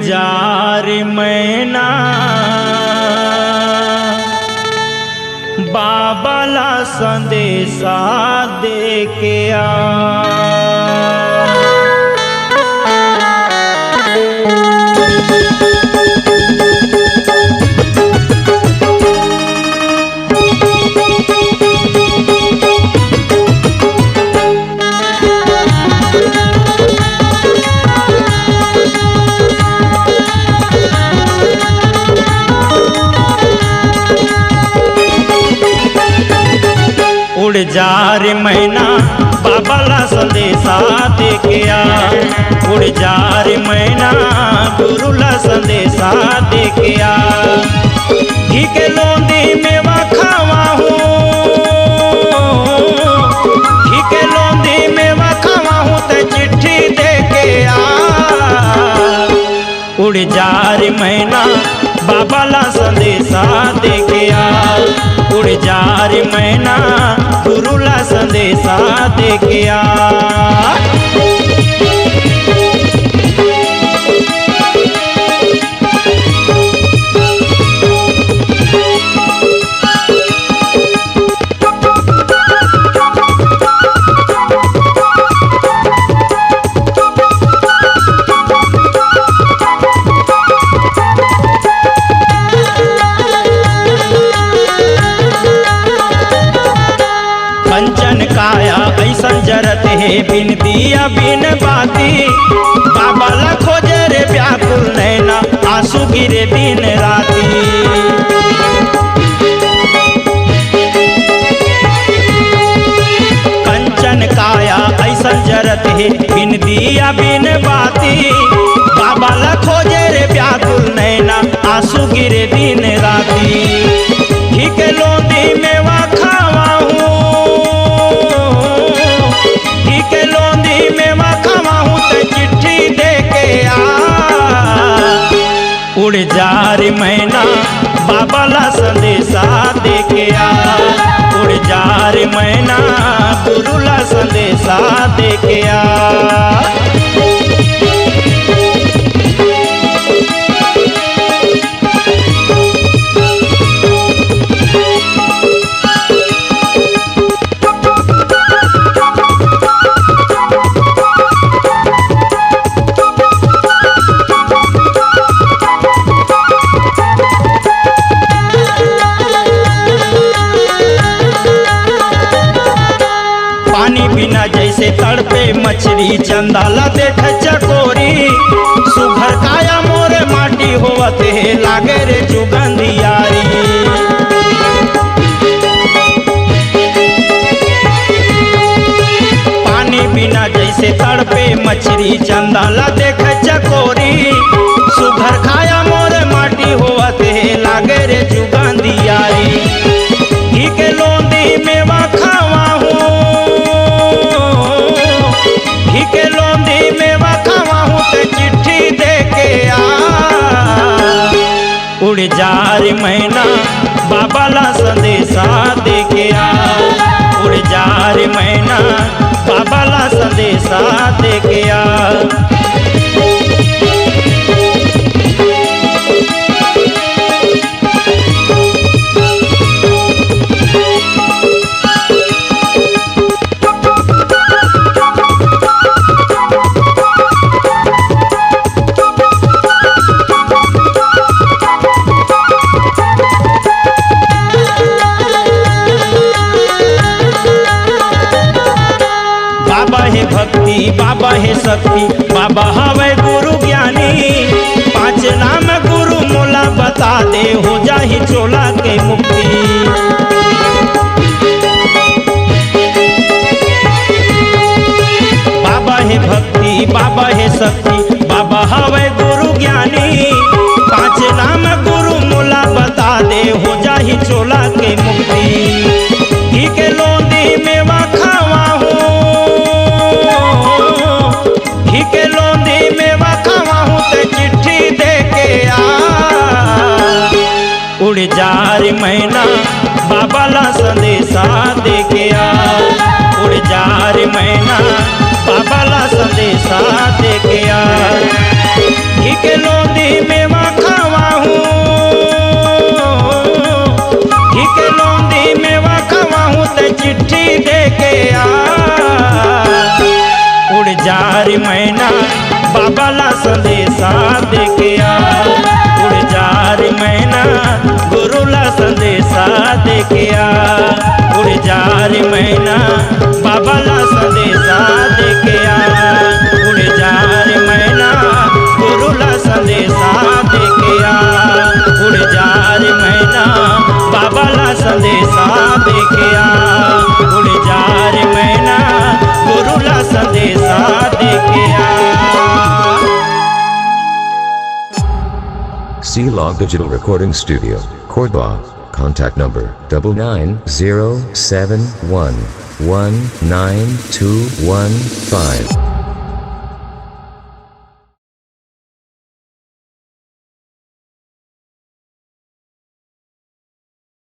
जा रे मैना बाबाला संदेशा दे के आ। उड़ जा रे मैना बाबाला संदेशा दे के आ। उड़ जा रे मैना गुरुला संदेशा दे के आ। घी के लोंदी मेवा खावा हूँ, घी के लोंदी मेवा खावा हूँ ते चिट्ठी दे के आ। उड़ जा रे मैना बाबाला संदेशा दे के आ। उड़ जा रे मैना गुरुला संदेशा दे के आ। कंचन काया ऐसन जरत है बिन दिया बिन बाती। बाबाला खोजे रे व्याकुल नैना आंसू गिरे दिन राती। कंचन काया ऐसन जरत है बिन दिया बिन बाती। बाबाला खोजे रे व्याकुल नैना आंसू गिरे दिन राती। घी के लोंदी मेवा खावा हूँ, घी के लोंदी मेवा खावा हूँ ते चिट्ठी दे के आ। उड़ जा रे मैना बाबाला संदेशा दे के आ। उड़ जा रे मैना गुरुला संदेशा दे के आ। पानी बिना जैसे तड़पे मछली चंदाला देख चकोरी। सुघर काया मोरे माटी होवते लागे रे जुगंधियारी। पानी बिना जैसे तड़पे मछली चंदाला देख चकोरी। सुघर खाया मोरे माटी होवते लागे रे जुगंधियारी। घी के लोंदी मेवा खावा हूँ, घी के लोंदी मेवा खावा हूँ ते चिट्ठी दे के आ। उड़ जा रे मैना बाबाला संदेशा दे के आ। उड़ जा रे मैना बाबाला संदेशा दे के आ। बाबा है भक्ति बाबा है शक्ति बाबा हवे गुरु ज्ञानी। पांच नाम गुरु मोला बता दे हो जाही चोला के मुक्ति। बाबा है भक्ति बाबा है शक्ति बाबा हवे गुरु ज्ञानी। पांच नाम गुरु मोला बता दे हो जाही चोला के मुक्ति। घी के लोंदी मेवा खावा हूँ, घी के लोंदी मेवा खावा हूँ ते चिट्ठी दे के आ। उड़ जा रे मैना बाबाला संदेशा दे के आ। उड़ जा रे मैना बाबाला संदेशा दे के आ। घी के लोंदी बाबा ला संदेशा दे के आ। उड़ जा रे मैना गुरु ला संदेशा दे के आ। उड़ जा रे मैना बाबा ला संदेशा दे के आ। उड़ जा रे मैना गुरु ला संदेशा दे के आ। उड़ जा रे मैना बाबा ला संदेशा दे के आ। उड़ जा रे मैना गुरु ला संदेशा दे के आ। C-Log Digital Recording Studio, Cordoba. Contact number 99071192115.